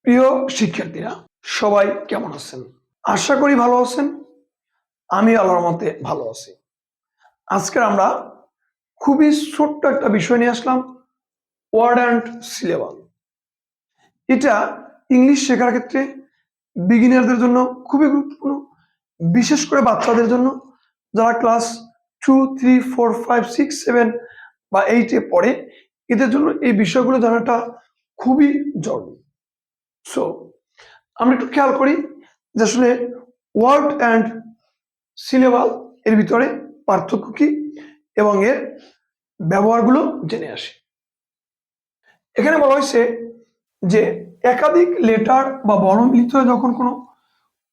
প্রিয় শিক্ষার্থীরা, সবাই কেমন আছেন? আশা করি ভালো আছেন। আমি আল্লাহর রহমতে ভালো আছি। আজকে আমরা খুবই ছোট্ট একটা বিষয় নিয়ে আসলাম, ওয়ার্ড অ্যান্ড সিলেবাল। এটা ইংলিশ শেখার ক্ষেত্রে বিগিনারদের জন্য খুবই গুরুত্বপূর্ণ, বিশেষ করে বাচ্চাদের জন্য যারা ক্লাস 2, 3, 4, 5, 6, 7 বা 8-এ পড়ে। এদের জন্য এই বিষয়গুলো জানাটা খুবই জরুরি। সো আমরা একটু খেয়াল করি যে আসলে ওয়ার্ড অ্যান্ড সিলেবাল এর ভিতরে পার্থক্য কি এবং এর ব্যবহারগুলো জেনে আসি। এখানে বলা হয়েছে যে একাধিক লেটার বা বর্ণ মিলিত হয়ে যখন কোনো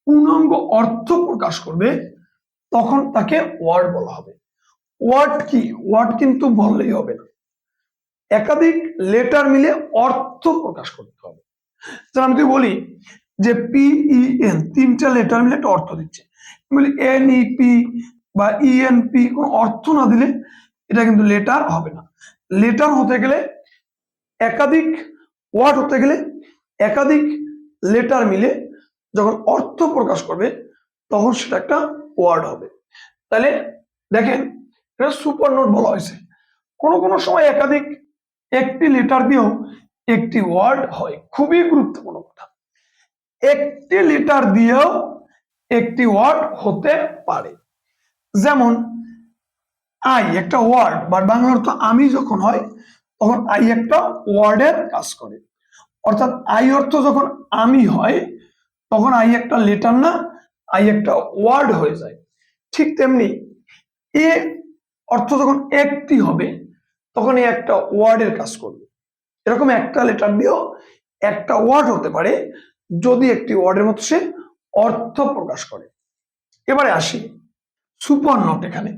পূর্ণাঙ্গ অর্থ প্রকাশ করবে তখন তাকে ওয়ার্ড বলা হবে। ওয়ার্ড কি? ওয়ার্ড কিন্তু বললেই হবে না, একাধিক লেটার মিলে অর্থ প্রকাশ করতে হবে। যেমন আমি বলি যে PEN, 3টা লেটার মিলে একটা অর্থ দিচ্ছে, বলি NEP বা ENP, কোনো অর্থ না দিলে এটা কিন্তু লেটার হবে না। লেটার হতে গেলে একাধিক, ওয়ার্ড হতে গেলে একাধিক লেটার মিলে যখন অর্থ প্রকাশ করবে তখন সেটা একটা ওয়ার্ড হবে। তাহলে দেখেন, এটা সুপার নোট বলা হয়েছে। কোনো কোনো সময় একাধিক একটি লেটার দিয়েও একটি ওয়ার্ড হয়। খুবই গুরুত্বপূর্ণ কথা, একটি লেটার দিয়েও একটি ওয়ার্ড হতে পারে। যেমন আই একটা ওয়ার্ড, বা বাংলা অর্থ আমি যখন হয় তখন আই একটা ওয়ার্ডের কাজ করে। অর্থাৎ আই অর্থ যখন আমি হয় তখন আই একটা লেটার না, আই একটা ওয়ার্ড হয়ে যায়। ঠিক তেমনি এ অর্থ যখন একটি হবে তখন এ একটা ওয়ার্ডের কাজ করবে। এরকম একটা লেটার দিয়েও একটা ওয়ার্ড হতে পারে যদি একটি ওয়ার্ডের মতো সে অর্থ প্রকাশ করে। এবারে আসি সুপার নোট। এখানে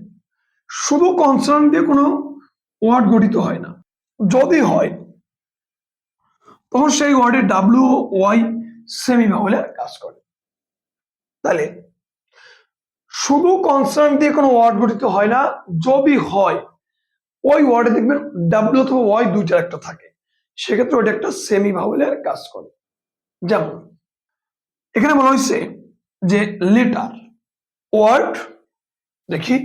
শুধু কনসোনেন্ট দিয়ে কোনো ওয়ার্ড গঠিত হয় না, যদি হয় তখন সেই ওয়ার্ডে WY সেমি ভাওয়েলের কাজ করে। তাহলে শুধু কনসোনেন্ট দিয়ে কোনো ওয়ার্ড গঠিত হয় না, যদি হয় ওই ওয়ার্ডে দেখবেন W অথবা ওয়াই দুইটার একটা থাকে, সেক্ষেত্রে ওইটা একটা সেমি ভাওয়েলের কাজ করে। যেমন এখানে বলা হয়েছে যে লেটার, ওয়ার্ড, দেখি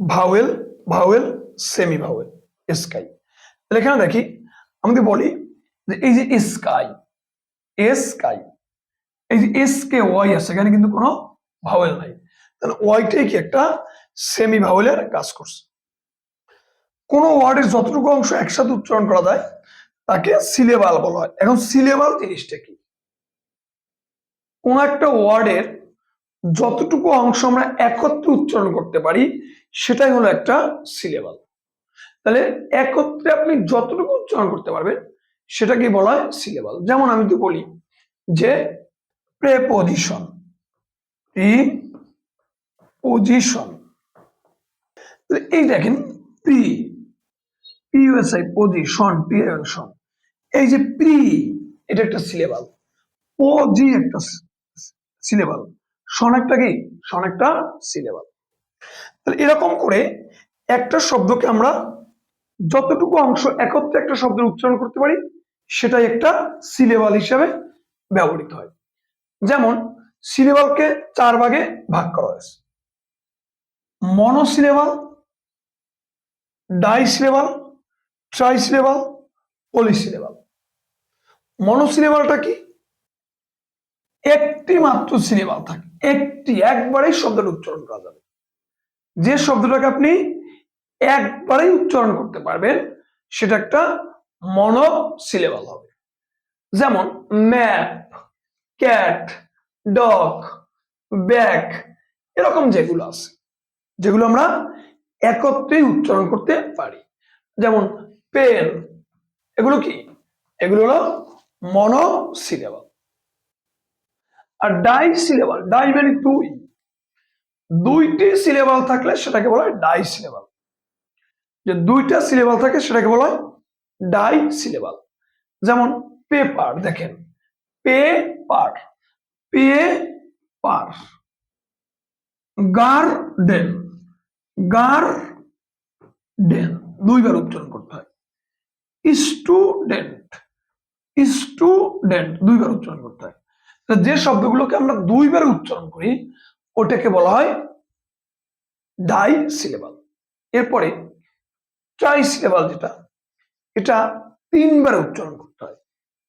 vowel, vowel, semi vowel, sky. তাহলে এখানে দেখি আমাদের বলি যে এই যে স্কাই, স্কাই, এই যে SK ওয়াই আছে, এখানে কিন্তু কোনো ভাওয়েল নাই, তাহলে ওয়াইটাই কি একটা সেমি ভাওয়েলের কাজ করছে। কোন ওয়ার্ডের যতটুকু অংশ একসাথে উচ্চারণ করা যায় তাকে সিলেবাল বলা হয়। এখন সিলেবাল জিনিসটা কি? কোন একটা ওয়ার্ডের যতটুকু অংশ আমরা একত্রে উচ্চারণ করতে পারি সেটাই হলো একটা সিলেবাল। তাহলে একত্রে আপনি যতটুকু উচ্চারণ করতে পারবেন সেটাকে বলা হয় সিলেবাল। যেমন আমি তো বলি যে প্রেপোজিশন, প্রিপোজিশন, এই দেখেন প্রি, PUSI, পজিশন, টিশন, এই যে প্রি, এটা একটা সিলেবাল, জি একটা সিলেবাল, শন একটা কি, শন একটা সিলেবাল। তাহলে এরকম করে একটা শব্দকে আমরা যতটুকু অংশ একত্রে একটা শব্দের উচ্চারণ করতে পারি সেটাই একটা সিলেবাল হিসেবে ব্যবহৃত হয়। যেমন সিলেবালকে 4 ভাগে ভাগ করা হয়েছে: মনোসিলেবাল, ডাইসিলেবাল, ট্রাইসিলেবাল, পলিসিলেবাল। মনোসিলেবালটা কি? একটি মাত্র সিলেবাল থাকে, একটি, একবারেই শব্দটা উচ্চারণ করা যাবে। যে শব্দটাকে আপনি একবারেই উচ্চারণ করতে পারবেন সেটা একটা মনোসিলেবাল হবে। যেমন ম্যাপ, ক্যাট, ডগ, ব্যাগ, এরকম যেগুলো আছে যেগুলো আমরা একত্রেই উচ্চারণ করতে পারি। যেমন পেন, এগুলো কি? এগুলো হলো মনোসিলেবাল। আর ডাইসিলেবাল, ডাই মানে দুই, দুইটি সিলেবাল থাকলে সেটাকে বলা হয় ডাইসিলেবাল। যে দুইটা সিলেবাল থাকে সেটাকে বলা হয় ডাইসিলেবাল। যেমন পেপার, দেখেন পেপার, পেপার। গার্ডেন, গার্ডেন, দুইবার উচ্চারণ করতে হয়। স্টুডেন্ট, স্টুডেন্ট দুইবার উচ্চারণ করতে হয়। যে শব্দগুলোকে আমরা দুইবার উচ্চারণ করি ওটাকে বলা হয় ডাই সিলেবাল। এরপরে ট্রাই সিলেবাল যেটা, এটা তিনবার উচ্চারণ করতে হয়।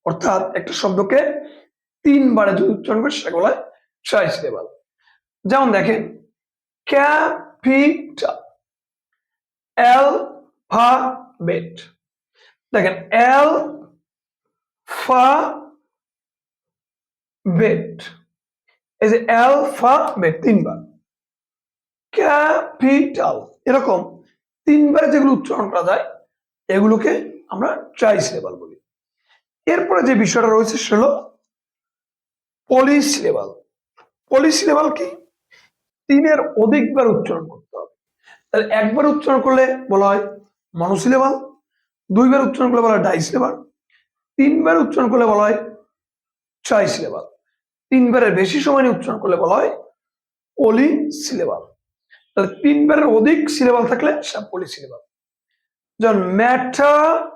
অর্থাৎ একটা শব্দকে তিনবারে যদি উচ্চারণ করে সেটা বলা হয় ট্রাই সিলেবাল। যেমন দেখেন ক্যাপিটাল, অ্যালফাবেট, দেখেন অ্যালফাবেট, এই যে অ্যালফাবেট তিনবার, ক্যাপিটাল, এরকম তিনবারে যেগুলো উচ্চারণ করা যায় এগুলোকে আমরা ট্রাই সিলেবাল বলি। এরপরে যে বিষয়টা রয়েছে সেটা হলো পলিসিলেবাল। পলিসিলেবাল কি? তিনের অধিকবার উচ্চারণ করতে হবে। তাহলে একবার উচ্চারণ করলে বলা হয় মনোসিলেবাল, দুইবার উচ্চারণ করলে বলা হয় ডাইসিলেবাল, তিনবার উচ্চারণ করলে বলা হয় ট্রাইসিলেবাল, তিনবারের বেশি সময় নিয়ে উচ্চারণ করলে বলা হয় পলিসিলেবাল। তাহলে তিনবারের অধিক সিলেবাল থাকলে সেটা পলিসিলেবাল। যেমন ম্যাটারিয়াল,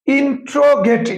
ইন্ট্রোগেটিভ,